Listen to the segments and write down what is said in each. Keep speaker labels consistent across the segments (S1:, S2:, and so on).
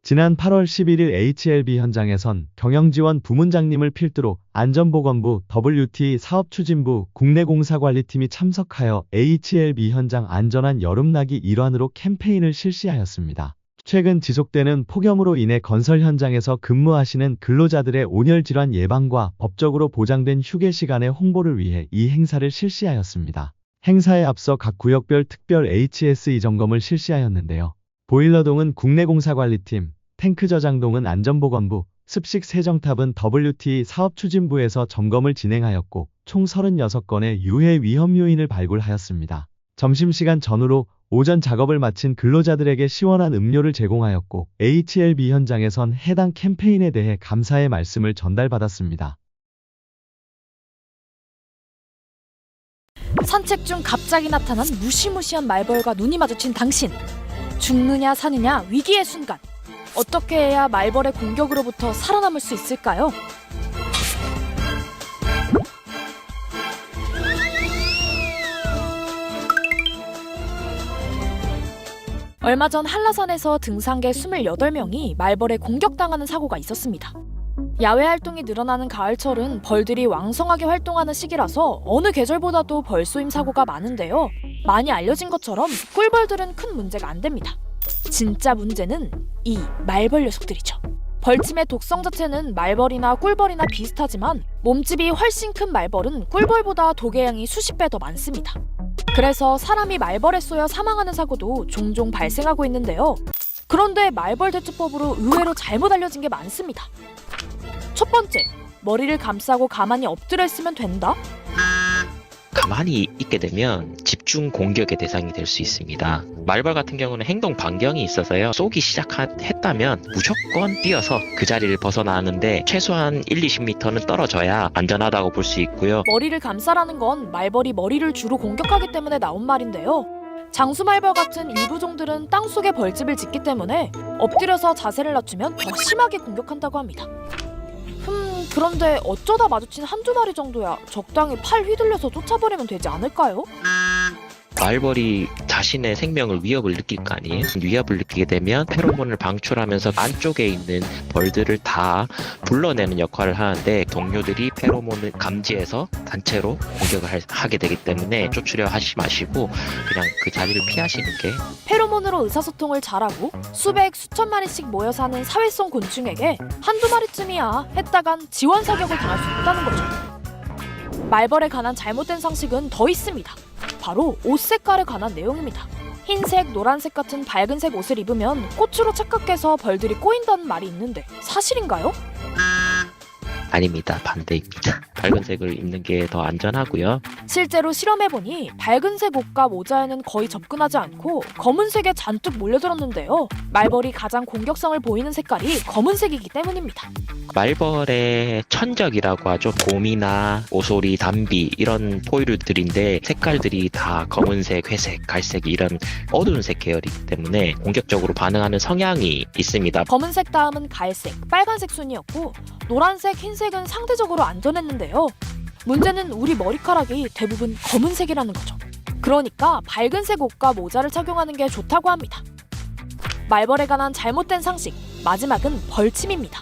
S1: 지난 8월 11일 HLB 현장에선 경영지원 부문장님을 필두로 안전보건부, WT 사업추진부, 국내공사관리팀이 참석하여 HLB 현장 안전한 여름나기 일환으로 캠페인을 실시하였습니다. 최근 지속되는 폭염으로 인해 건설 현장에서 근무하시는 근로자들의 온열질환 예방과 법적으로 보장된 휴게 시간의 홍보를 위해 이 행사를 실시하였습니다. 행사에 앞서 각 구역별 특별 HSE 점검을 실시하였는데요. 보일러동은 국내공사관리팀, 탱크저장동은 안전보건부, 습식세정탑은 WT 사업추진부에서 점검을 진행하였고 총 36건의 유해 위험 요인을 발굴하였습니다. 점심시간 전후로 오전 작업을 마친 근로자들에게 시원한 음료를 제공하였고 HLB 현장에선 해당 캠페인에 대해 감사의 말씀을 전달받았습니다.
S2: 산책 중 갑자기 나타난 무시무시한 말벌과 눈이 마주친 당신. 죽느냐 사느냐 위기의 순간. 어떻게 해야 말벌의 공격으로부터 살아남을 수 있을까요? 얼마 전 한라산에서 등산객 28명이 말벌에 공격당하는 사고가 있었습니다. 야외 활동이 늘어나는 가을철은 벌들이 왕성하게 활동하는 시기라서 어느 계절보다도 벌 쏘임 사고가 많은데요. 많이 알려진 것처럼 꿀벌들은 큰 문제가 안 됩니다. 진짜 문제는 이 말벌 녀석들이죠. 벌침의 독성 자체는 말벌이나 꿀벌이나 비슷하지만 몸집이 훨씬 큰 말벌은 꿀벌보다 독의 수십 배 더 많습니다. 그래서 사람이 말벌에 쏘여 사망하는 사고도 종종 발생하고 있는데요. 그런데 말벌 대처법으로 의외로 잘못 알려진 게 많습니다. 첫 번째, 머리를 감싸고 가만히 엎드려 있으면 된다?
S3: 가만히 있게 되면 집중 공격의 대상이 될 수 있습니다. 말벌 같은 경우는 행동 반경이 있어서요. 쏘기 시작했다면 무조건 뛰어서 그 자리를 벗어나는데 최소한 1-20m는 떨어져야 안전하다고 볼 수 있고요.
S2: 머리를 감싸라는 건 말벌이 머리를 주로 공격하기 때문에 나온 말인데요. 장수말벌 같은 일부 종들은 땅속에 벌집을 짓기 때문에 엎드려서 자세를 낮추면 더 심하게 공격한다고 합니다. 그런데 어쩌다 마주친 한두 마리 정도야 적당히 팔 휘둘려서 쫓아버리면 되지 않을까요?
S3: 말벌이 자신의 생명을 위협을 느낄 거 아니에요? 위협을 느끼게 되면 페로몬을 방출하면서 안쪽에 있는 벌들을 다 불러내는 역할을 하는데 동료들이 페로몬을 감지해서 단체로 공격을 하게 되기 때문에 쫓으려 하지 마시고 그냥 그 자리를 피하시는 게.
S2: 페로몬으로 의사소통을 잘하고 수백, 수천 마리씩 모여 사는 사회성 곤충에게 한두 마리쯤이야 했다간 지원 사격을 당할 수 있다는 거죠. 말벌에 관한 잘못된 상식은 더 있습니다. 바로 옷 색깔에 관한 내용입니다. 흰색, 노란색 같은 밝은색 옷을 입으면 꽃으로 착각해서 벌들이 꼬인다는 말이 있는데 사실인가요?
S3: 아닙니다. 반대입니다. 밝은색을 입는 게 더 안전하고요.
S2: 실제로 실험해보니 밝은색 옷과 모자에는 거의 접근하지 않고 검은색에 잔뜩 몰려들었는데요. 말벌이 가장 공격성을 보이는 색깔이 검은색이기 때문입니다.
S3: 말벌의 천적이라고 하죠. 곰이나 오소리, 담비 이런 포유류들인데 색깔들이 다 검은색, 회색, 갈색 이런 어두운 색 계열이기 때문에 공격적으로 반응하는 성향이 있습니다.
S2: 검은색 다음은 갈색, 빨간색 순이었고 노란색, 흰색은 상대적으로 안전했는데요. 문제는 우리 머리카락이 대부분 검은색이라는 거죠. 그러니까 밝은색 옷과 모자를 착용하는 게 좋다고 합니다. 말벌에 관한 잘못된 상식, 마지막은 벌침입니다.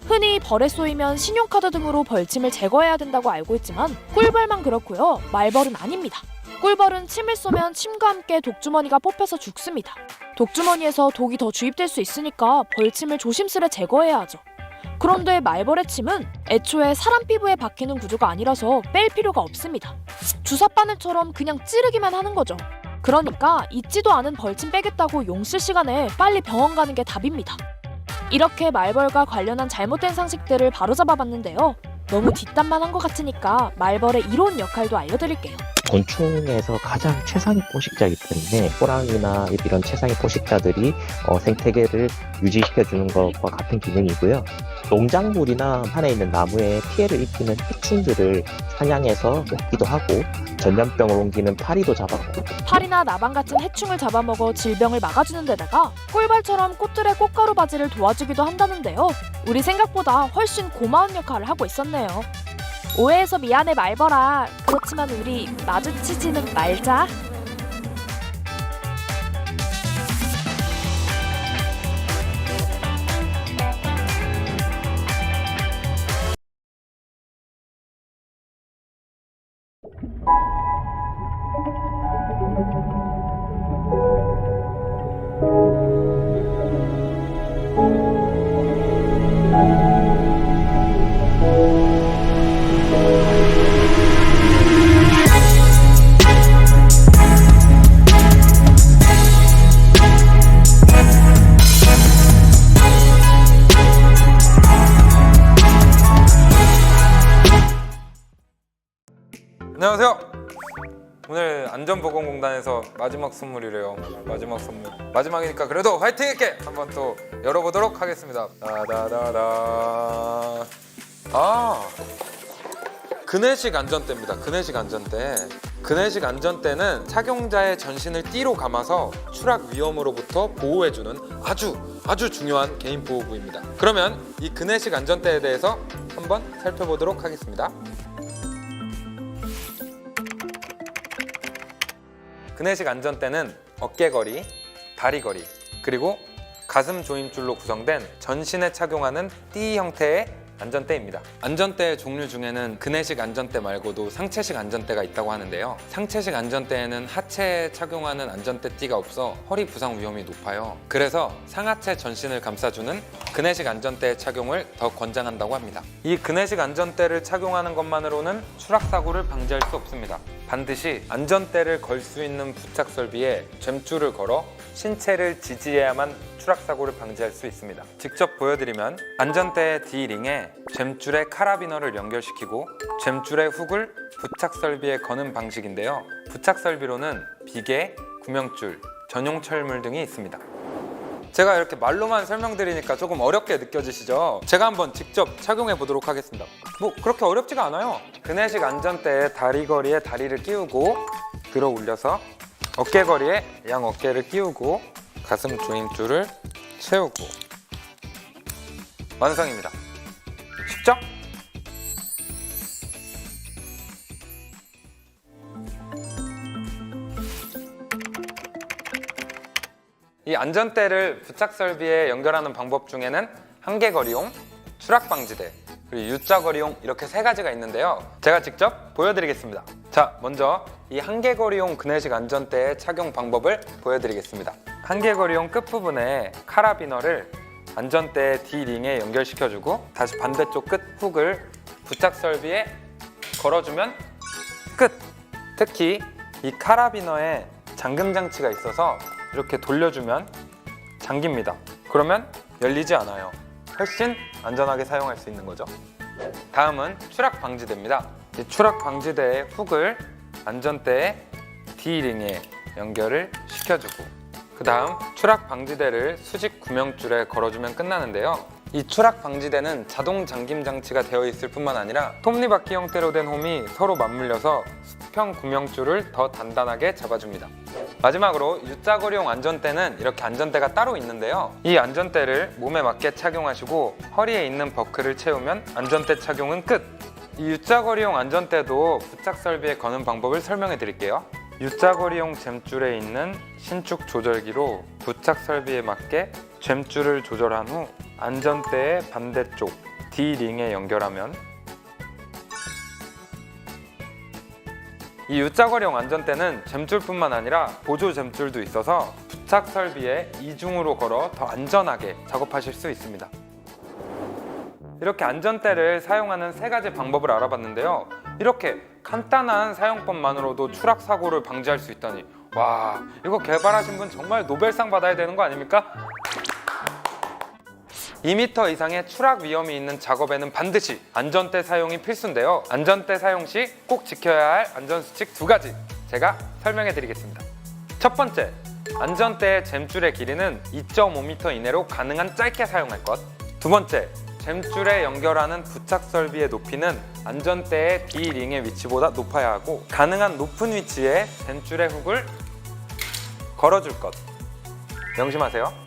S2: 흔히 벌에 쏘이면 신용카드 등으로 벌침을 제거해야 된다고 알고 있지만 꿀벌만 그렇고요. 말벌은 아닙니다. 꿀벌은 침을 쏘면 침과 함께 독주머니가 뽑혀서 죽습니다. 독주머니에서 독이 더 주입될 수 있으니까 벌침을 조심스레 제거해야 하죠. 그런데 말벌의 침은 애초에 사람 피부에 박히는 구조가 아니라서 뺄 필요가 없습니다. 주사바늘처럼 그냥 찌르기만 하는 거죠. 그러니까 잊지도 않은 벌침 빼겠다고 용 쓸 시간에 빨리 병원 가는 게 답입니다. 이렇게 말벌과 관련한 잘못된 상식들을 바로잡아봤는데요. 너무 뒷담만 한 것 같으니까 말벌의 이로운 역할도 알려드릴게요.
S3: 곤충에서 가장 최상위 포식자이기 때문에 호랑이나 이런 최상위 포식자들이 생태계를 유지시켜주는 것과 같은 기능이고요. 농작물이나 산에 있는 나무에 피해를 입히는 해충들을 사냥해서 먹기도 하고 전염병을 옮기는 파리도 잡아먹고
S2: 파리나 나방 같은 해충을 잡아먹어 질병을 막아주는 데다가 꿀벌처럼 꽃들의 꽃가루 바지를 도와주기도 한다는데요. 우리 생각보다 훨씬 고마운 역할을 하고 있었네요. 오해해서 미안해 말벌아. 그렇지만 우리 마주치지는 말자.
S4: 안녕하세요. 오늘 안전보건공단에서 마지막 선물이래요. 마지막 선물. 마지막이니까 그래도 화이팅 있게 한번 또 열어보도록 하겠습니다. 다다다다. 그네식 안전대입니다. 그네식 안전대. 그네식 안전대는 착용자의 전신을 띠로 감아서 추락 위험으로부터 보호해주는 아주 중요한 개인 보호구입니다. 그러면 이 그네식 안전대에 대해서 한번 살펴보도록 하겠습니다. 그네식 안전대는 어깨걸이, 다리걸이, 그리고 가슴 조임줄로 구성된 전신에 착용하는 띠 형태의 안전대입니다. 안전대의 종류 중에는 그네식 안전대 말고도 상체식 안전대가 있다고 하는데요. 상체식 안전대에는 하체에 착용하는 안전대 띠가 없어 허리 부상 위험이 높아요. 그래서 상하체 전신을 감싸주는 그네식 안전대의 착용을 더 권장한다고 합니다. 이 그네식 안전대를 착용하는 것만으로는 추락사고를 방지할 수 없습니다. 반드시 안전대를 걸 수 있는 부착 설비에 젬줄을 걸어 신체를 지지해야만 추락사고를 방지할 수 있습니다. 직접 보여드리면 안전대의 D링에 젬줄에 카라비너를 연결시키고 젬줄의 훅을 부착 설비에 거는 방식인데요. 부착 설비로는 비계, 구명줄, 전용 철물 등이 있습니다. 제가 이렇게 말로만 설명드리니까 조금 어렵게 느껴지시죠? 제가 한번 직접 착용해 보도록 하겠습니다. 뭐 그렇게 어렵지가 않아요. 그네식 안전대에 다리걸이에 다리를 끼우고 들어 올려서 어깨걸이에 양 어깨를 끼우고 가슴 조임줄을 채우고 완성입니다. 쉽죠? 이 안전대를 부착 설비에 연결하는 방법 중에는 한계거리용, 추락방지대, 그리고 U자거리용 이렇게 세 가지가 있는데요. 제가 직접 보여드리겠습니다. 자, 먼저 이 한계거리용 그네식 안전대의 착용 방법을 보여드리겠습니다. 한계거리용 끝부분에 카라비너를 안전대 D링에 연결시켜주고 다시 반대쪽 끝 훅을 부착 설비에 걸어주면 끝! 특히 이 카라비너에 잠금 장치가 있어서 이렇게 돌려주면 잠깁니다. 그러면 열리지 않아요. 훨씬 안전하게 사용할 수 있는 거죠. 다음은 추락 방지대입니다. 이 추락 방지대의 훅을 안전대의 D링에 연결을 시켜주고 그 다음 추락 방지대를 수직 구명줄에 걸어주면 끝나는데요. 이 추락 방지대는 자동 잠김 장치가 되어 있을 뿐만 아니라 톱니바퀴 형태로 된 홈이 서로 맞물려서 수평 구명줄을 더 단단하게 잡아줍니다. 마지막으로 U자거리용 안전대는 이렇게 안전대가 따로 있는데요. 이 안전대를 몸에 맞게 착용하시고 허리에 있는 버클을 채우면 안전대 착용은 끝! 이 U자거리용 안전대도 부착 설비에 거는 방법을 설명해 드릴게요. U자거리용 젬줄에 있는 신축 조절기로 부착 설비에 맞게 젬줄을 조절한 후 안전대의 반대쪽 D링에 연결하면 이 U자거리용 안전대는 젬줄뿐만 아니라 보조 젬줄도 있어서 부착 설비에 이중으로 걸어 더 안전하게 작업하실 수 있습니다. 이렇게 안전대를 사용하는 세 가지 방법을 알아봤는데요. 이렇게 간단한 사용법만으로도 추락 사고를 방지할 수 있다니, 와, 이거 개발하신 분 정말 노벨상 받아야 되는 거 아닙니까? 2m 이상의 추락 위험이 있는 작업에는 반드시 안전대 사용이 필수인데요. 안전대 사용 시 꼭 지켜야 할 안전수칙 2가지 제가 설명해 드리겠습니다. 첫 번째, 안전대의 젬줄의 길이는 2.5m 이내로 가능한 짧게 사용할 것. 두 번째, 젬줄에 연결하는 부착 설비의 높이는 안전대의 D링의 위치보다 높아야 하고 가능한 높은 위치에 젬줄의 훅을 걸어줄 것. 명심하세요.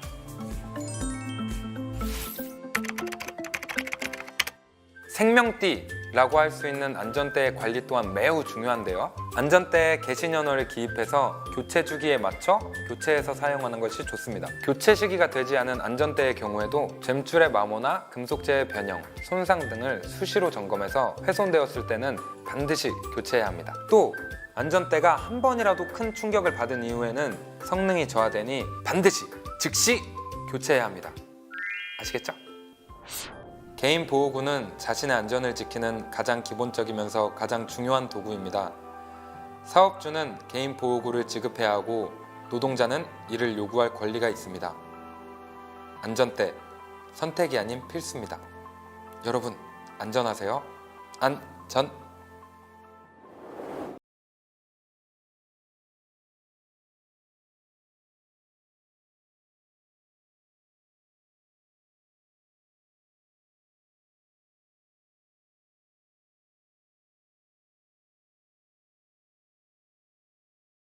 S4: 생명띠라고 할 수 있는 안전대의 관리 또한 매우 중요한데요. 안전대에 개신연호를 기입해서 교체 주기에 맞춰 교체해서 사용하는 것이 좋습니다. 교체 시기가 되지 않은 안전대의 경우에도 젬줄의 마모나 금속재의 변형, 손상 등을 수시로 점검해서 훼손되었을 때는 반드시 교체해야 합니다. 또 안전대가 한 번이라도 큰 충격을 받은 이후에는 성능이 저하되니 반드시 즉시 교체해야 합니다. 아시겠죠? 개인 보호구는 자신의 안전을 지키는 가장 기본적이면서 가장 중요한 도구입니다. 사업주는 개인 보호구를 지급해야 하고 노동자는 이를 요구할 권리가 있습니다. 안전대, 선택이 아닌 필수입니다. 여러분, 안전하세요. 안전